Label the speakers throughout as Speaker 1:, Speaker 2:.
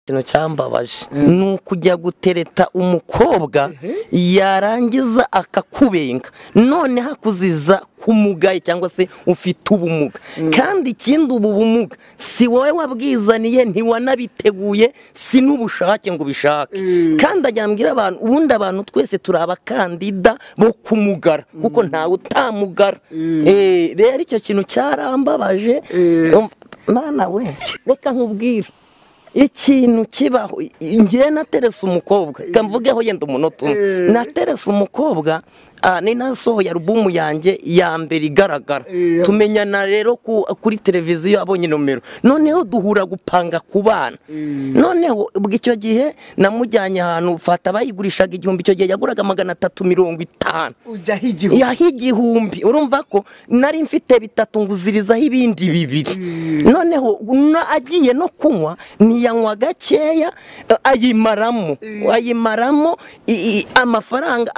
Speaker 1: ikintu cyambabaje ni ukujya gutereta umukobwa yarangiza akakubenga none hakuziza kumugaye cyangwa se ufite ubumuga kandi ikindi ubu bumuga si wowe wabwizaniye ntiwanabiteguye si n'ubushake ngo ubishake kandi ajyambwira abantu ubundi abantu twese turi abakandida bo kumugara kuko ntawe utamugara rero icyo kintu cyarambabaje mwana we reka nkubwire ikintu kibaho ngiye naterese umukobwa kamvugeho yenda umunota umwe naterese umukobwa ni nasohoye alubumu yanjye ya mbere igaragara tumenyana rero kuri televiziyo abonye nomero noneho duhura gupanga ku bana noneho icyo gihe namujyanye ahantu fata bayigurishaga igihumbi icyo gihe yaguraga 350 yaho igihumbi urumva ko nari mfite bitatu nguzirizaho ibindi bibiri noneho agiye no kunywa ntiyanywa gakeya ayimaramo amafaranga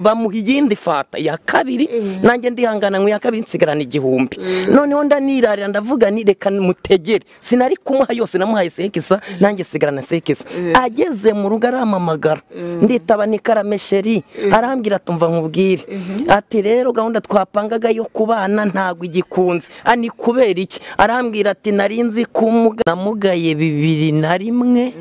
Speaker 1: bamuhiye indi fata ya kabiri nanjye ndihangana ngo ya kabiri nsigarana igihumbi noneho ndanirarira ndavuga ni reka mutegere sinari kumuha yose namuhaye sekisa nanjye sigarana sekisa ageze mu rugo aramamagara nditaba ni karamesheri arambwira tumva nkubwire ati rero gahunda twapangaga yo kubana ntago igikunze ani kubera iki arambwira ati narinzi kumuga namugaye 2001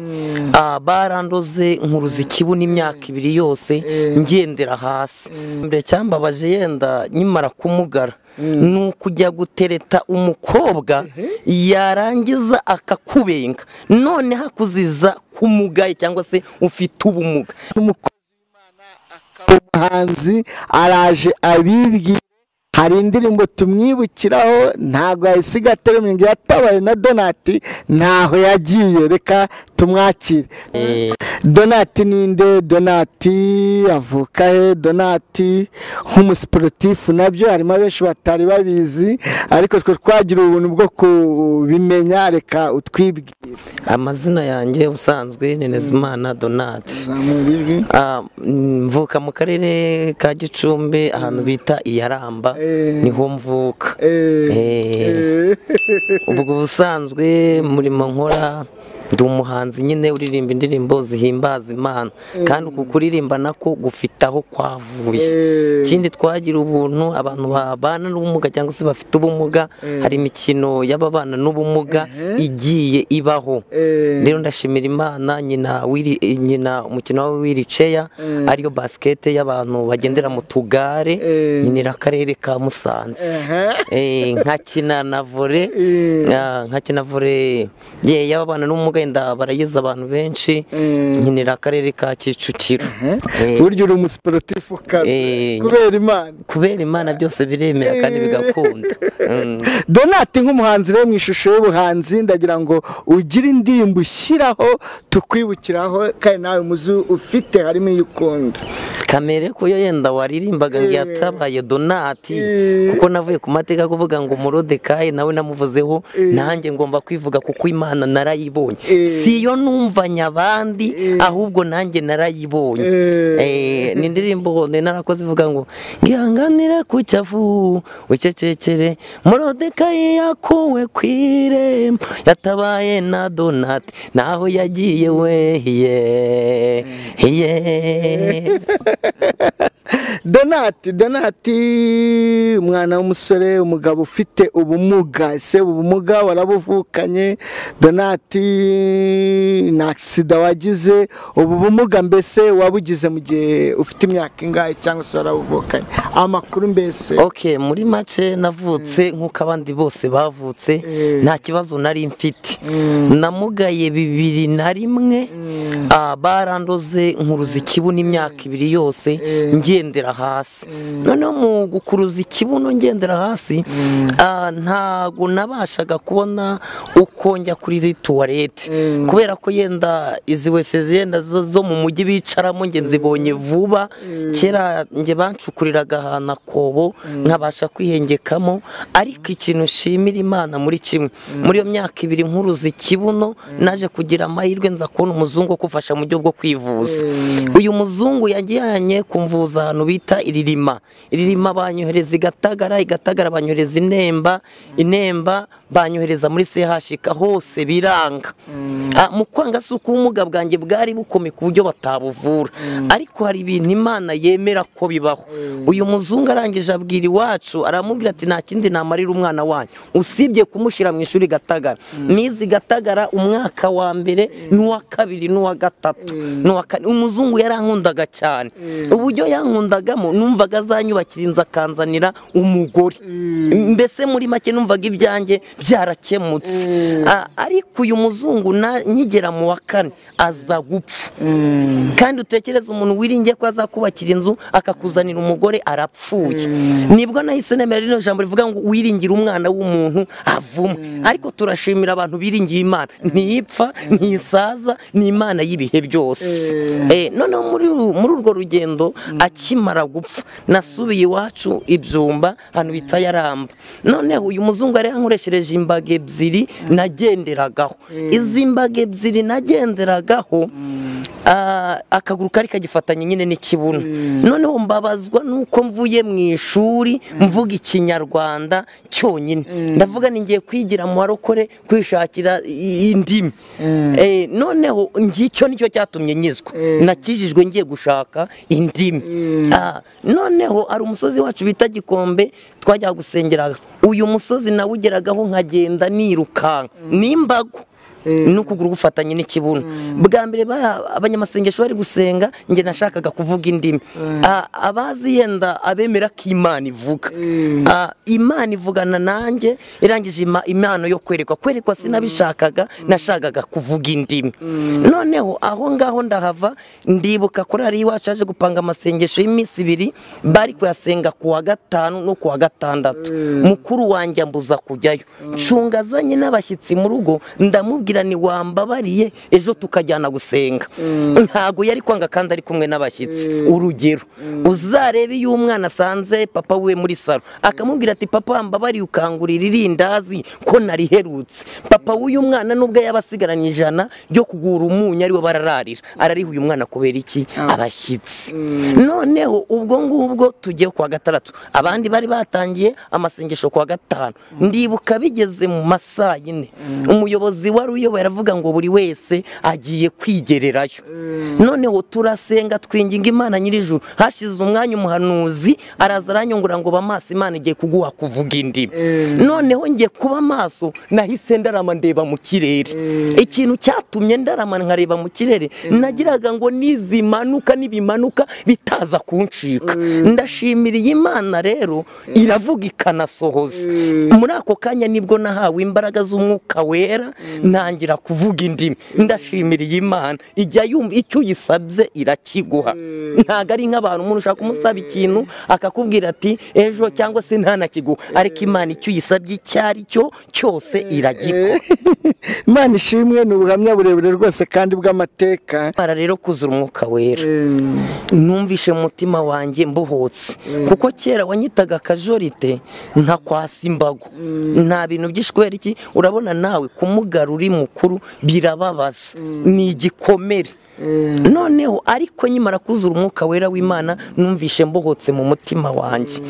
Speaker 1: barandoze nkuruza ikibu n'imyaka 2 yose ngendera hasi mbere cyambabaje yenda nyimara kumugara nukujya gutereta umukobwa yarangiza akakubenga none hakuziza kumugaye cyangwa se ufite ubumuga
Speaker 2: umukozi w'Imana akamuhanzi araje abibwi hari indirimbo tumwibukiraho ntago yasiga ateremye yatabaye na Donati ntaho yagiye reka tumwakire Donati ninde Donati avuka he Donati nk'umusportif nabyo harimo benshi batari babizi ariko twe twagira ubuntu bwo kubimenya reka utwibwire
Speaker 1: amazina yanjye usanzwe ni Nezimana Donati mvuka mu karere ka Gicumbi ahantu bita Iyaramba niho mvuka ubwo busanzwe murimo nkora ndi umuhanzi nyine uririmba indirimbo zihimbaza Imana kandi uku kuririmba nako gufitaho kwavuye ikindi twagira ubuntu abantu babana n'ubumuga cyangwa se bafite ubumuga hari imikino y'ababana n'ubumuga igiye ibaho rero ndashimira Imana nyina umukino w'wheelchair ariyo basket y'abantu bagendera mu tugare nyinira akarere ka Musanze nkakina na volley y'ababana n'ubumuga wenda barayeza abantu benshi nkinira akarere ka Kicukiro
Speaker 2: buryo uri umusportif ukaze
Speaker 1: kubera Imana byose biremera kandi bigakunda
Speaker 2: Donati nk'umuhanzi rero mu ishusho y'ubuhanzi ndagira ngo ugire indirimbo ushyiraho tukwibukiraho kandi nawe muzi ufite harimo y'ukunda
Speaker 1: kamere ko yenda waririmbaga ngo yatabaye Donati kuko navuye ku mateka kuvuga ngo Morodekayi nawe namuvuzeho nanjye ngomba kwivuga kuko Imana narayibonye siyo numvanya abandi ahubwo nanjye narayibonye ni indirimbo narakoze ivuga ngo ngihanganire ku cyavu wicecekere Morodekayi yakuwe kwirembo yatabaye na Donati naho yagiye we
Speaker 2: Donati umwana w'umusore umugabo ufite ubumuga ese ubumuga warabuvukanye Donati na accident wagize ubumuga mbese wabugize mu gihe ufite imyaka ingahe cyangwa se warabuvukanye amakuru mbese
Speaker 1: muri make navutse nk'uko abandi bose bavutse nta kibazo nari mfite namugaye 2001 barandoze nkuruza ikibu n'imyaka 2 yose ngendera hasi noneho mu gukuruza ikibuno ngendera hasi ntago nabashaga kubona uko njya kuri toilette kubera ko yenda izi wese yenda zo mu mujyi bicaramo nge nzibonye vuba kera nge bancukuriraga ahantu akobo nkabasha kwihengekamo ariko ikintu shimira Imana muri kimwe muri iyo myaka 2 nkuruza ikibuno naje kugira amahirwe nza kubona umuzungu kumufasha mu buryo bwo kwivuza. Uyu muzungu yajyanye kumvuza ahantu bita iririma banyohereza igatagara banyohereza inemba banyohereza muri CHK hose biranga. Mu kwanga si uko ubumuga bwanjye bwari bukomeye ku buryo batabuvura, ariko hari ibintu Imana yemera ko bibaho. Uyu muzungu arangije abwira iwacu aramubwira ati nta kindi namarira umwana wanyu usibye kumushyira mu ishuri Gatagara. Nizi Gatagara umwaka wa mbere n'uwa kabiri n'uwa gatatu n'uwa kane. Umuzungu yarankundaga cyane, uburyo yankundagamo numvaga azanyubakira inzu akanzanira umugore, mbese muri make numvaga ibyanjye byarakemutse. Ariko uyu muzungu nkigera mu wa kane aza gupfa, kandi utekereza umuntu wiringiye ko azakubakira inzu akakuzanira umugore arapfuye. Nibwo nahise nemera rino jambo rivuga ngo wiringira umwana w'umuntu avuma. Ariko turashimira abantu biringiye Imana, ntiyipfa ntisaza, ni Imana y'ibihe byose. Noneho muri urwo rugendo akimara gupfa nasubiye iwacu Ibyumba ahantu bita Yaramba. Noneho uyu muzungu yari yankoreshereje imbaga ebyiri nagenderagaho. Izi mbaga ebyiri nagenderagaho akaguru kari kagifatanye nyine n'ikibuno. Noneho mbabazwa nuko mvuye mu ishuri mvuga Ikinyarwanda cyonyine, ndavuga ningiye kwigira mu barokore kwishakira indimi. Noneho ngicyo nicyo cyatumye nyizwa, nakijijwe ngiye gushaka indimi. Noneho ari umusozi wacu bita Gikombe twajya gusengeraga. Uyu musozi nawugeragaho nkagenda nirukanka n'imbago n'ukuguru gufatanye n'ikibuno. Bwa mbere abanyamasengesho bari gusenga nge nashakaga kuvuga indimi. Abazi yenda abemera ko Imana ivuga, Imana ivugana nanjye irangije impano yo kwerekwa sinabishakaga, nashakaga kuvuga indimi. Noneho aho ngaho ndahava, ndibuka kuri ari iwacu aje gupanga amasengesho y'iminsi 2 bari kuyasenga ku wa gatanu no ku wa gatandatu. Mukuru wanjye ambuza kujyayo, ncungazanye n'abashyitsi mu rugo, ndamubwira ni wambabariye ejo tukajyana gusenga. Ntago yari kwanga kandi ari kumwe n'abashyitsi. Urugero, uzarebe iyo umwana asanze papa we muri salo akamubwira ati papa mbabariye ukangurira irindazi ko nariherutse. Papa w'uyu mwana nubwo yabasigaranye 100 ryo kugura umunyu ari we barararira, arariha uyu mwana kubera iki? Abashyitsi. Noneho ubwo ngubwo tugiye kwa gatandatu, abandi bari batangiye amasengesho kwa gatanu. Ndibuka bigeze mu masaa 4 umuyobozi wari baravuga ngo buri wese agiye kwigererayo. Noneho turasenga twinginga Imana nyirijuru. Hashize umwanya umuhanuzi araza aranyongura ngo bamaso Imana igiye kuguha kuvuga indimi. Noneho ngiye kuba maso nahise ndarama ndeba mu kirere. Ikintu cyatumye ndarama nkareba mu kirere nagiraga ngo nizimanuka nibimanuka bitaza kuncika. Ndashimiriye Imana rero iravuga ikanasohoza. Muri ako kanya nibwo nahawe imbaraga z'Umwuka Wera ntangira kuvuga indimi. Ndashimiriye Imana ijya yumva icyo yisabye irakiguha. Ntago ari nk'abantu umuntu ushaka kumusaba ikintu akakubwira ati ejo cyangwa se ntanakiguha, ariko Imana icyo yisabye icyari cyo cyose iragikora.
Speaker 2: Imana ishimwe. Ni ubuhamya burebure rwose kandi bw'amateka.
Speaker 1: Mara rero kuzura Umwuka Wera numvishe mu mutima wanjye mbohotse, kuko kera wanyitaga Kajorite nka kwasa imbago, nta bintu byinshi. Kubera iki? Urabona nawe kumugara uri mukuru birababaza, ni igikomere. Noneho ariko nyimara kuzura Umwuka Wera w'Imana numvishe mbohotse mu mutima wanjye.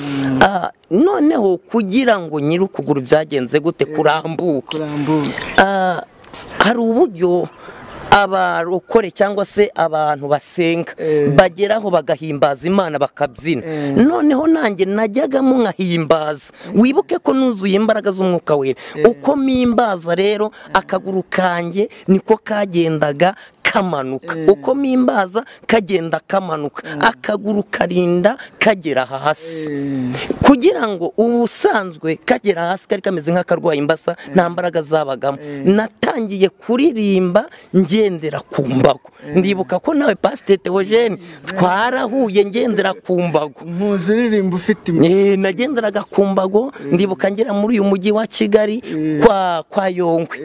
Speaker 1: Noneho kugira ngo nyirukuguru byagenze gute kurambuke, hari uburyo abarokore cyangwa se abantu basenga bageraho bagahimbaza Imana bakabyina. Noneho nanjye najyagamo nkahimbaza. Wibuke ko nuzuye imbaraga z'Umwuka Wera. Uko mimbaza rero akaguru kanjye niko kagendaga kamanuka, uko mimbaza kagenda kamanuka, akaguru karinda kagera hasi. Kugira ngo ubusanzwe kagera hasi kari kameze nk'akarwaye imbasa, nta mbaraga zabagamo. Natangiye kuririmba ngendera ku mbago. Ndibuka ko nawe Pastor Theogene twarahuye ngendera ku mbago.
Speaker 2: Mpuzuririmba ufite
Speaker 1: nagenderaga ku mbago. Ndibuka ngera muri uyu mujyi wa Kigali kwa Yongwe,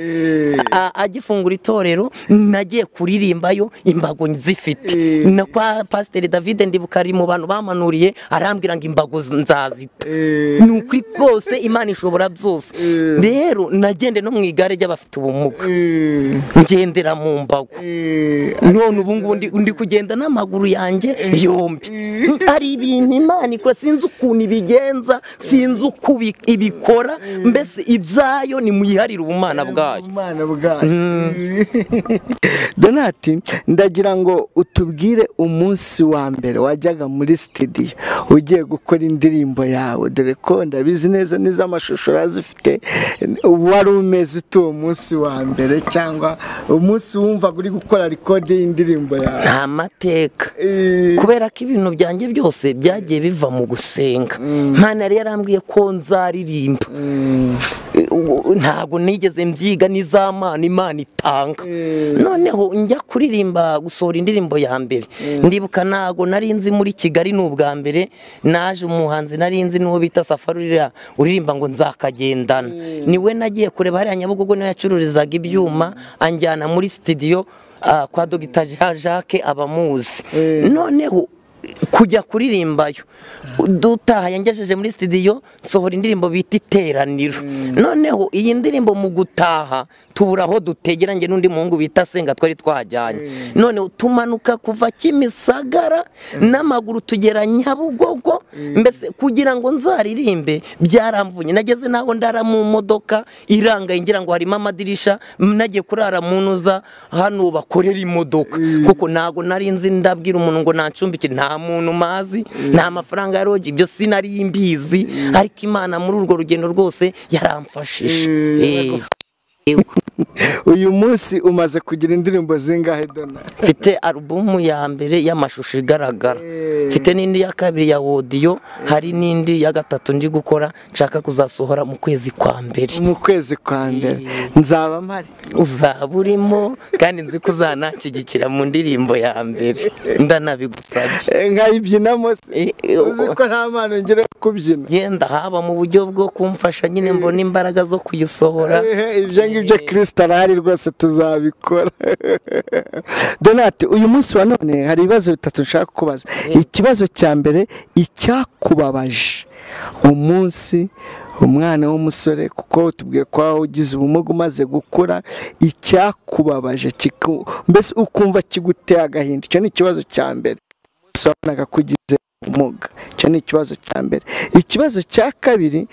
Speaker 1: agifungura itorero nagiye kuririmba kuririmbayo imbago nzifite na kwa Pasteur David ndibuka ari mu bantu bamanuriye arambwira ngo imbago nzazita nukuri rwose Imana ishobora byose rero nagende no mu igare ry'abafite ubumuga ngendera mu mbago none ubu ngubu ndi kugenda n'amaguru yanjye yombi ari ibintu Imana ikora sinzi ukuntu ibigenza sinzi uko ibikora mbese ibyayo ni muyiharira ubumana bwayo
Speaker 2: Donati ndagira ngo utubwire umunsi wa mbere wajyaga muri studio ugiye gukora indirimbo yawe dore ko ndabizi neza niza amashusho razifite wari umeze uwo munsi wa mbere cyangwa umunsi wumva uri gukora record y'indirimbo yawe
Speaker 1: nta mateka kubera ko ibintu byanjye byose byagiye biva mu gusenga Imana yari yarambwiye ko nzaririmba ntago nigeze mbyiga n'izamana Imana itanga noneho njya kuririmba gusohora indirimbo ya mbere ndibuka ntago nari nzi muri Kigali n'ubwa mbere naje umuhanzi nari nzi n'uwo bita Safari uririmba ngo nzakagendana niwe nagiye kureba hariya Nyabugogo niwe yacururizaga ibyuma anjyana muri studio kwa Dr Jacques abamuzi noneho kujya kuririmbayo dutaha yangejeje muri studio nsohora indirimbo bita Iteraniro noneho iyi ndirimbo mu gutaha tubura aho dutegera nge n'undi muhungu bita Senga twari twajyanye noneho tumanuka kuva Kimisagara n'amaguru tugera Nyabugogo mbese kugira ngo nzaririmbe byaramvunye nageze naho ndara mu modoka iranga ingira ngo harimo amadirisha nagiye kurara munuza hano bakorera imodoka kuko nago nari nzi ndabwira umuntu ngo nancumbikire nta muntu mazi nta mafaranga ya rogi ibyo sinari mbizi ariko Imana muri urwo rugendo rwose yaramfashije
Speaker 2: uyu munsi umaze kugira indirimbo zingahe Dona
Speaker 1: mfite album ya mbere y'amashusho igaragara mfite n'indi ya kabiri ya audio hari n'indi ya gatatu ndi gukora nshaka kuzasohora mu kwezi kwa mbere nzaba mpari
Speaker 2: uzaba
Speaker 1: urimo kandi nzi ko uzanakigikira mu ndirimbo ya mbere ndanabigusabye
Speaker 2: nkayibyinamo uzi ko nta mpano ngira kubyina
Speaker 1: yenda haba mu buryo bwo kumfasha nyine mbona imbaraga zo kuyisohora
Speaker 2: ibyo ngibyo Kristo arahari rwose tuzabikora Donati uyu munsi wa none hari ibibazo bitatu nshaka kubaza ikibazo cya mbere icyakubabaje umunsi umwana w'umusore kuko tubwiye ko ugize ubumuga umaze gukura icyakubabaje mbese ukumva kiguteye agahinda icyo ni ikibazo cya mbere umunsi wabonaga kugize ubumuga icyo ni ikibazo cya mbere ikibazo cya kabiri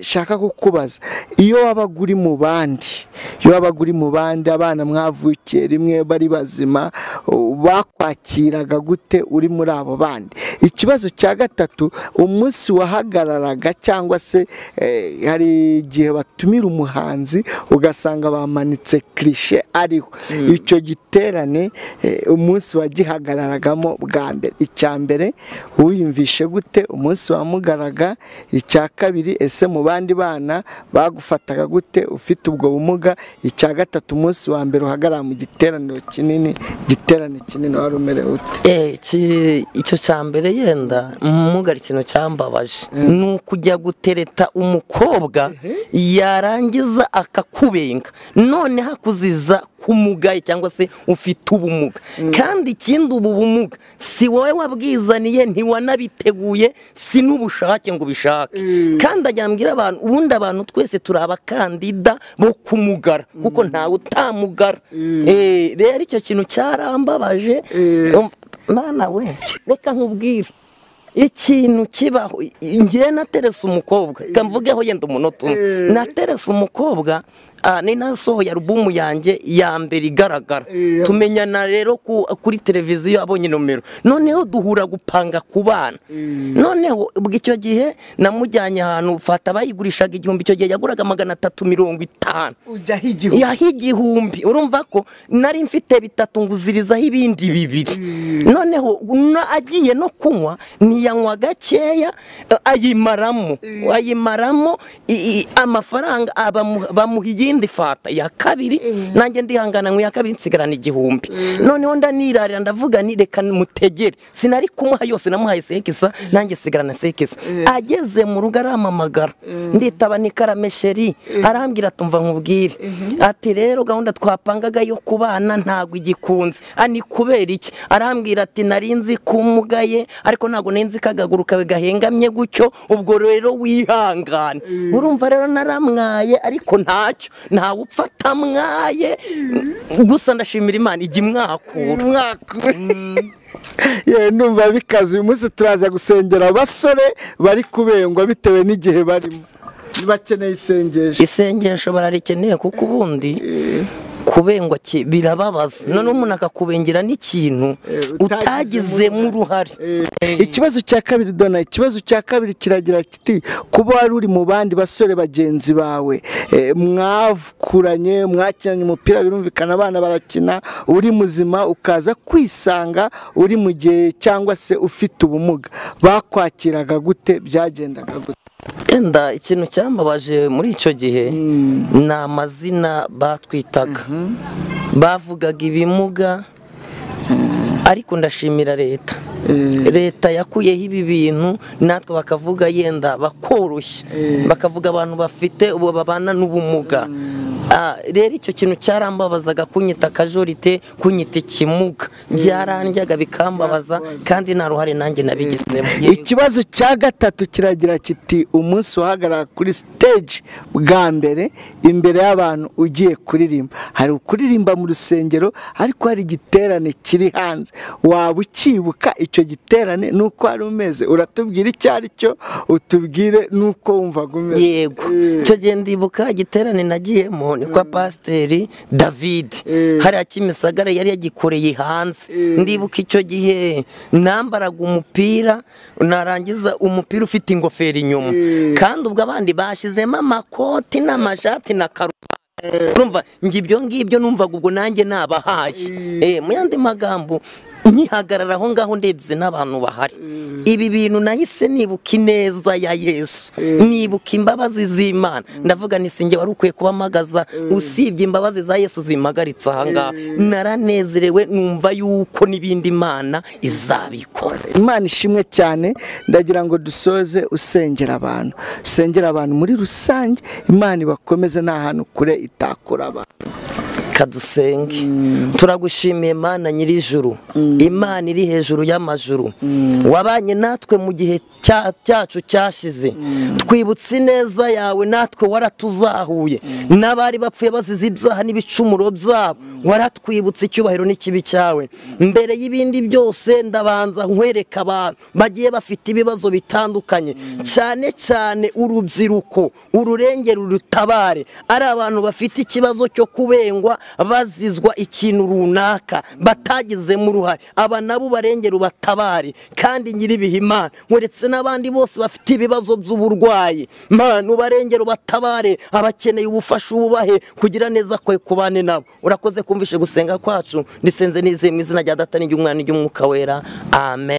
Speaker 2: shaka kukubaza iyo wabaga uri mu bandi abana mwavukiye rimwe bari bazima bakwakiraga gute uri muri abo bandi ikibazo cya gatatu umunsi wahagararaga cyangwa se hari igihe batumira umuhanzi ugasanga bamanitse cliché ariho icyo giterane umunsi wagihagararagamo bwa mbere icya mbere wiyumvishe gute umunsi wamugaraga icya kabiri ese mu bandi bana bagufataga gute ufite ubwo bumuga icya gatatu umunsi wa mbere uhagarara mu giterane kinini wari umerewe ute
Speaker 1: icyo cya mbere yenda umugara ikintu cyambabaje ni ukujya gutereta umukobwa yarangiza akakubenga none hakuziza kumugaye cyangwa se ufite ubumuga kandi ikindi ubu bumuga si wowe wabwizaniye ntiwanabiteguye si n'ubushake ngo ubishake kandi ajyambwira abantu ubundi abantu twese turi abakandida bo kumugara kuko ntawe utamugara rero icyo kintu cyarambabaje mwana we reka nkubwire ikintu kibaho ngiye naterese umukobwa kamvugeho yenda umunota naterese umukobwa ni nasohoye album yanjye ya mbere igaragara tumenyana rero kuri televiziyo abonye nomero noneho duhura gupanga ku bana noneho icyo gihe namujyanye ahantu fata bayigurishaga igihumbi icyo gihe yaguraga 350 yaho igihumbi urumva ko nari mfite bitatu nguzirizaho ibindi bibiri noneho agiye no kunywa ntiyanywa gakeya ayimaramo amafaranga bamuhiye iyindi fata ya kabiri nanjye ndihangana ngo iya kabiri nsigarana 1000 noneho ndanirarira ndavuga ni reka mutegere sinari kumuha yose namuhaye sekisa nanjye sigarana sekisa ageze mu rugo aramamagara nditaba ni karamesheri arambwira tumva nkubwire ati rero gahunda twapangaga yo kubana ntago igikunze ani kubera iki arambwira ati narinzi kumugaye ariko ntago nenzi kagaguruka gahengamye gucyo ubwo rero wihangana urumva rero naramwaye ariko ntacyo ntawe upfata mwaye gusa ndashimira Imana igi mwakura
Speaker 2: numva bikaze uyu munsi turaza gusengera abasore bari kubengwa bitewe n'igihe barimo bakeneye
Speaker 1: isengesho bararikeneye kuko ubundi kubengwa birababaza none umuntu akakubengera n'ikintu utagizemo uruhare
Speaker 2: ikibazo cya kabiri dona ikibazo cya kabiri kiragira kiti kuba wari uri mu bandi basore bagenzi bawe mwakuranye mwakinanye umupira birumvikana abana barakina uri muzima ukaza kwisanga uri mu gihe cyangwa se ufite ubumuga bakwakiraga gute byagendaga gute
Speaker 1: enda ikintu cyambabaje muri icyo gihe ni amazina batwitaga bavugaga ibimuga ariko ndashimira leta yakuyeho ibi bintu natwe bakavuga yenda bakoroshya bakavuga abantu bafite ubu babana n'ubumuga rero icyo kintu cyarambabazaga kunyita kajorite kunyita ikimuga byarandyaga bikambabaza kandi nta ruhare nanjye nabigizemo
Speaker 2: ikibazo cya gatatu kiragira kiti umunsi uhagarara kuri stage bwa mbere imbere y'abantu ugiye kuririmba hari ukuririmba mu rusengero ariko hari igiterane kiri hanze waba ukibuka icyo giterane nuko wari umeze uratubwira icyo ari cyo utubwire nuko wumvaga umeze
Speaker 1: yego icyo gihe ndibuka igiterane nagiyemo ni kwa Pasiteri David hari Kimisagara yari yagikoreye hanze ndibuka icyo gihe nambaraga umupira narangiza umupira ufite ingofero inyuma kandi ubwo abandi bashyizemo amakoti n'amashati na karuvati urumva ngibyo numvaga ubwo nanjye nabahaye mu yandi magambo nyihagarara aho ngaho ndebye n'abantu bahari ibi bintu nahise nibuka ineza ya Yesu nibuka imbabazi z'Imana ndavuga nisinge wari ukwiye kubamagaza usibye imbabazi za Yesu zimagaritse aha ngaha naranezerewe numva yuko n'ibindi Imana izabikora
Speaker 2: Imana ishimwe cyane ndagira ngo dusoze usengera abantu muri rusange Imana ibakomeze nta hantu kure itakora abantu
Speaker 1: kadusenge turagushimiye Mana nyirijuru Imana iri hejuru y'amajuru wabanye natwe mu gihe cyacu cyashize twibutse neza yawe natwe waratuzahuye n'abari bapfuye bazize ibyaha n'ibicumuro byabo waratwibutse icyubahiro n'ikibi cyawe mbere y'ibindi byose ndabanza nkwereka abantu bagiye bafite ibibazo bitandukanye cyane cyane urubyiruko ururengero rutabare ari abantu bafite ikibazo cyo kubengwa bazizwa ikintu runaka batagizemo uruhare aba nabo barengera batabare kandi nyiribihe Imana nkuretse n'abandi bose bafite ibibazo by'uburwayi Mana ubarengero batabare abakeneye ubufasha ububahe kugira neza kwe kubane nabo urakoze kumvishe gusenga kwacu ndisenze nizeye mu izina rya Data n'Umwana n'Umwuka wera amen.